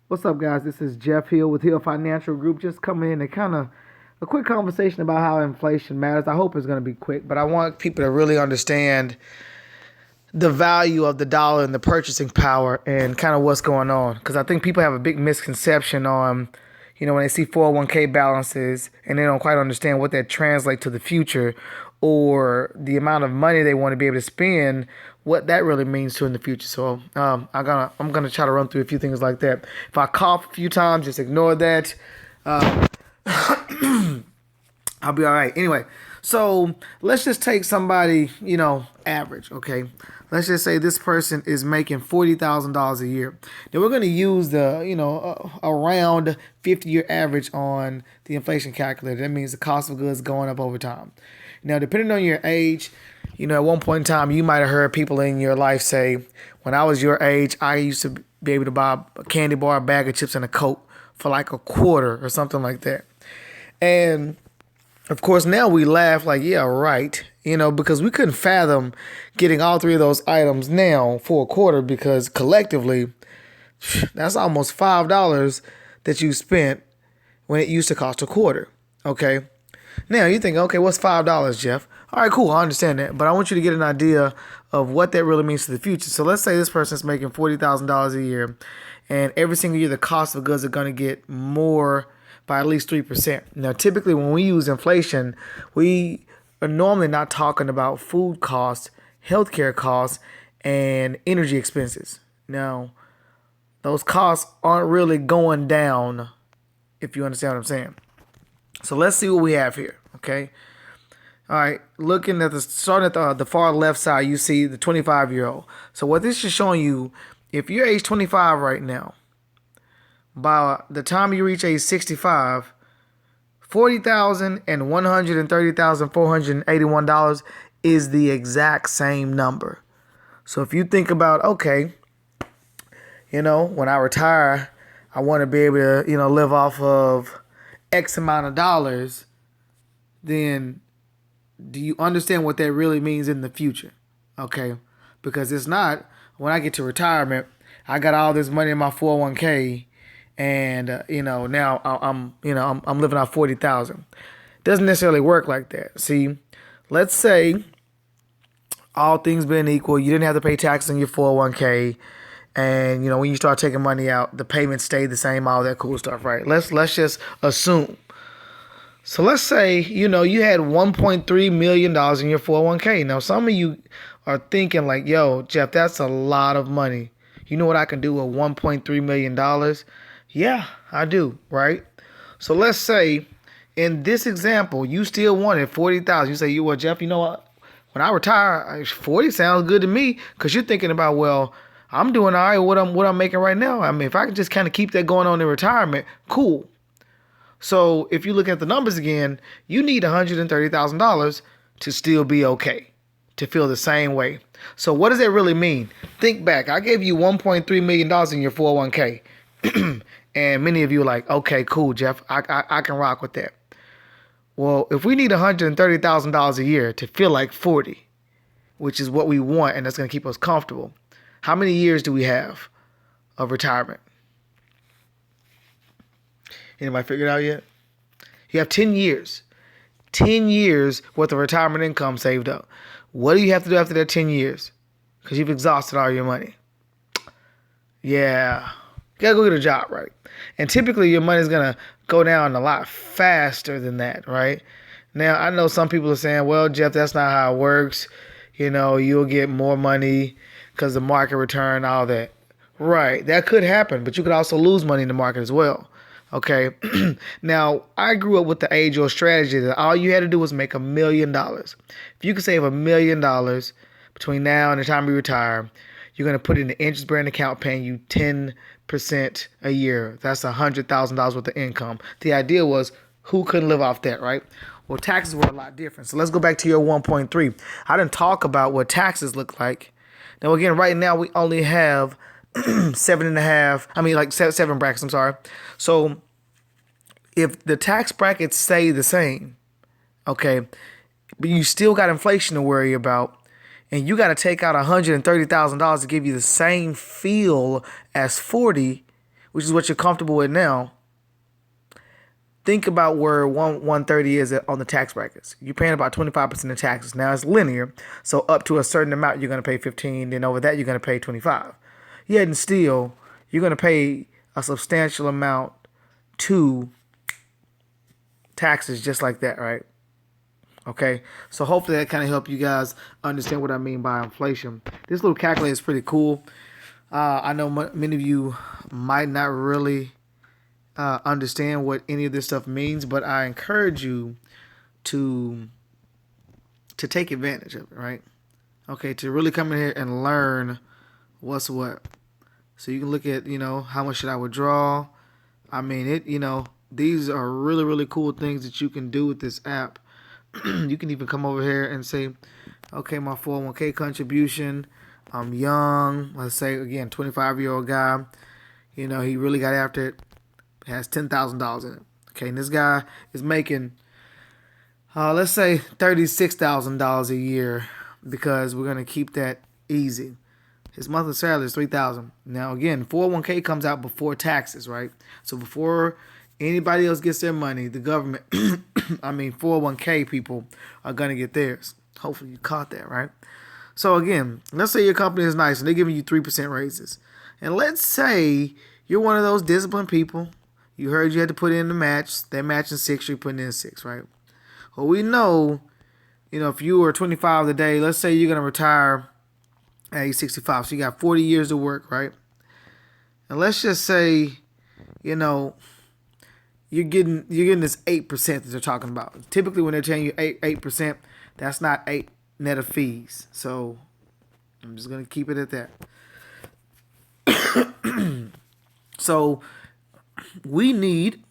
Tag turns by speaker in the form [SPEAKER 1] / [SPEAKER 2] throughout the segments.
[SPEAKER 1] What's up, guys? This is Jeff Hill with Hill Financial Group. Just coming in to kind of a quick conversation about how inflation matters. I hope it's going to be quick, but I want people to really understand the value of the dollar and the purchasing power and kind of what's going on. Because I think people have a big misconception on, when they see 401k balances and they don't quite understand what that translates to the future or the amount of money they want to be able to spend, what that really means to in the future. So I'm gonna try to run through a few things like that. If I cough a few times, just ignore that. Uh, I'll be all right. Anyway, so let's just take somebody, average, okay? Let's just say this person is making $40,000 a year. Then we're going to use the, around 50-year average on the inflation calculator. That means the cost of goods going up over time. Now, depending on your age, at one point in time, you might have heard people in your life say, when I was your age, I used to be able to buy a candy bar, a bag of chips, and a Coke for like a quarter or something like that. And of course, now we laugh like, yeah, right. Because we couldn't fathom getting all three of those items now for a quarter because collectively, that's almost $5 that you spent when it used to cost a quarter. Okay. Now you think, okay, what's $5, Jeff? All right, cool. I understand that. But I want you to get an idea of what that really means to the future. So let's say this person's making $40,000 a year, and every single year the cost of goods are going to get more by at least 3%. Now, typically when we use inflation, we are normally not talking about food costs, healthcare costs, and energy expenses. Now, those costs aren't really going down, if you understand what I'm saying. So let's see what we have here, okay? All right, looking at starting at the far left side, you see the 25-year-old. So what this is showing you, if you're age 25 right now, by the time you reach age 65, $40,000 and $130,481 is the exact same number. So if you think about, okay, when I retire, I want to be able to, live off of X amount of dollars, then do you understand what that really means in the future? Okay, because it's not when I get to retirement, I got all this money in my 401k, and now I'm living off 40,000. Doesn't necessarily work like that. See, let's say all things being equal, you didn't have to pay taxes on your 401k, and when you start taking money out, the payments stayed the same, all that cool stuff, right? Let's just assume. So let's say you had $1.3 million in your 401k. Now some of you are thinking like, yo, Jeff, that's a lot of money. You know what I can do with $1.3 million? Yeah, I do, right? So let's say in this example, you still wanted 40,000. You say, well, Jeff, you know what? When I retire, 40 sounds good to me, because you're thinking about, well, I'm doing all right with what I'm making right now. I mean, if I can just kind of keep that going on in retirement, cool. So if you look at the numbers again, you need $130,000 to still be okay, to feel the same way. So what does that really mean? Think back. I gave you $1.3 million in your 401k. And many of you are like, okay, cool, Jeff. I can rock with that. Well, if we need $130,000 a year to feel like 40, which is what we want, and that's going to keep us comfortable, how many years do we have of retirement? Anybody figured it out yet? You have 10 years. 10 years worth of retirement income saved up. What do you have to do after that 10 years? Because you've exhausted all your money. Yeah. You gotta go get a job, right? And typically your money's gonna go down a lot faster than that, right? Now, I know some people are saying, well, Jeff, that's not how it works. You'll get more money because the market return, all that. Right, that could happen, but you could also lose money in the market as well. Okay. Now, I grew up with the age-old strategy that all you had to do was make $1 million. If you could save $1 million between now and the time you retire, you're going to put it in the interest-bearing account paying you 10% a year. That's $100,000 worth of income. The idea was, who couldn't live off that, right? Well, taxes were a lot different. So let's go back to your 1.3. I didn't talk about what taxes look like. Now, again, right now we only have seven and a half. I mean, like seven brackets. I'm sorry. So if the tax brackets stay the same, okay, but you still got inflation to worry about, and you got to take out $130,000 to give you the same feel as 40, which is what you're comfortable with now, think about where 130 is on the tax brackets. You're paying about 25% of taxes. Now it's linear, so up to a certain amount you're going to pay 15, then over that you're going to pay 25. Yet and still, you're going to pay a substantial amount to taxes just like that, right? Okay, so hopefully that kind of helped you guys understand what I mean by inflation. This little calculator is pretty cool. I know many of you might not really understand what any of this stuff means, but I encourage you to take advantage of it, right? Okay, to really come in here and learn what's what. So you can look at, how much should I withdraw? I mean, these are really, really cool things that you can do with this app. You can even come over here and say, okay, my 401k contribution, I'm young. Let's say, again, 25-year-old guy. He really got after it. Has $10,000 in it. Okay, and this guy is making, let's say, $36,000 a year, because we're gonna keep that easy. His monthly salary is $3,000. Now, again, 401k comes out before taxes, right? So before anybody else gets their money, the government, 401k people are gonna get theirs. Hopefully, you caught that, right? So again, let's say your company is nice and they're giving you 3% raises, and let's say you're one of those disciplined people. You heard you had to put in the match. They're matching 6, you're putting in 6, right? Well, we know, if you were 25 today, let's say you're going to retire at age 65. So you got 40 years to work, right? And let's just say, you're getting this 8% that they're talking about. Typically, when they're telling you 8%, that's not 8 net of fees. So I'm just going to keep it at that. So we need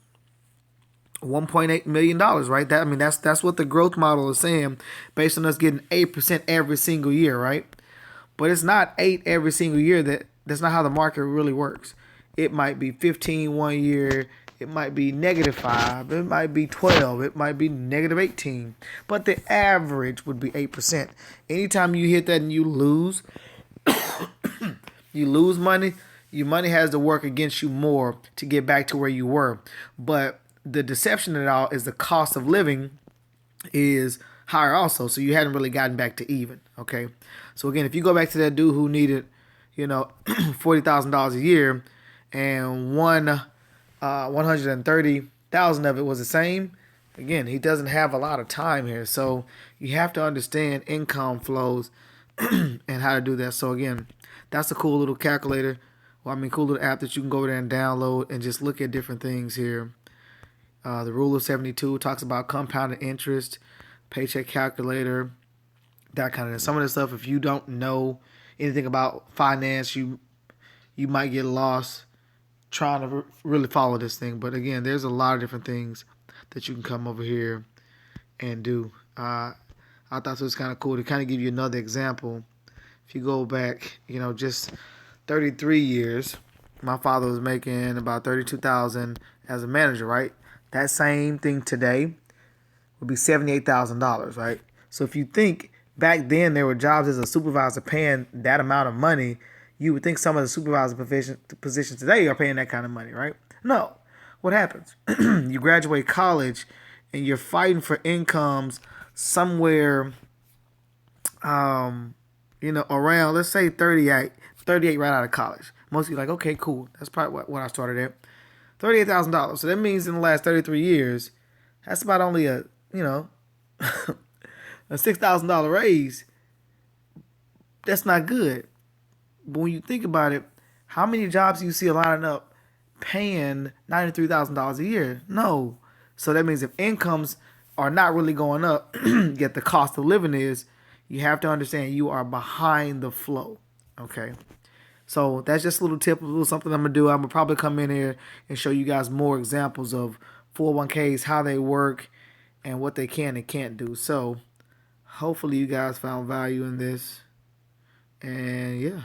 [SPEAKER 1] $1.8 million, right? That's what the growth model is saying, based on us getting 8% every single year, right? But it's not 8 every single year. That's not how the market really works. It might be 15 one year, it might be -5, it might be 12, it might be -18. But the average would be 8%. Anytime you hit that and you lose, you lose money. Your money has to work against you more to get back to where you were. But the deception of it all is the cost of living is higher also. So you hadn't really gotten back to even. Okay. So again, if you go back to that dude who needed, $40,000 a year, and 130,000 of it was the same. Again, he doesn't have a lot of time here. So you have to understand income flows and how to do that. So again, that's a cool little calculator. Cool little app that you can go over there and download and just look at different things here. The Rule of 72 talks about compounded interest, paycheck calculator, that kind of thing. Some of the stuff, if you don't know anything about finance, you might get lost trying to really follow this thing. But again, there's a lot of different things that you can come over here and do. I thought it was kind of cool to kind of give you another example. If you go back, just 33 years, my father was making about $32,000 as a manager, right? That same thing today would be $78,000, right? So if you think back then there were jobs as a supervisor paying that amount of money, you would think some of the supervisor positions today are paying that kind of money, right? No. What happens? You graduate college and you're fighting for incomes somewhere, around, let's say 38 right out of college. Most of you are like, okay, cool. That's probably what I started at. $38,000. So that means in the last 33 years, that's about only a $6,000 raise. That's not good. But when you think about it, how many jobs do you see lining up paying $93,000 a year? No. So that means if incomes are not really going up, yet the cost of living is, you have to understand you are behind the flow. Okay. So that's just a little tip, a little something I'm going to do. I'm going to probably come in here and show you guys more examples of 401ks, how they work, and what they can and can't do. So hopefully you guys found value in this. And yeah.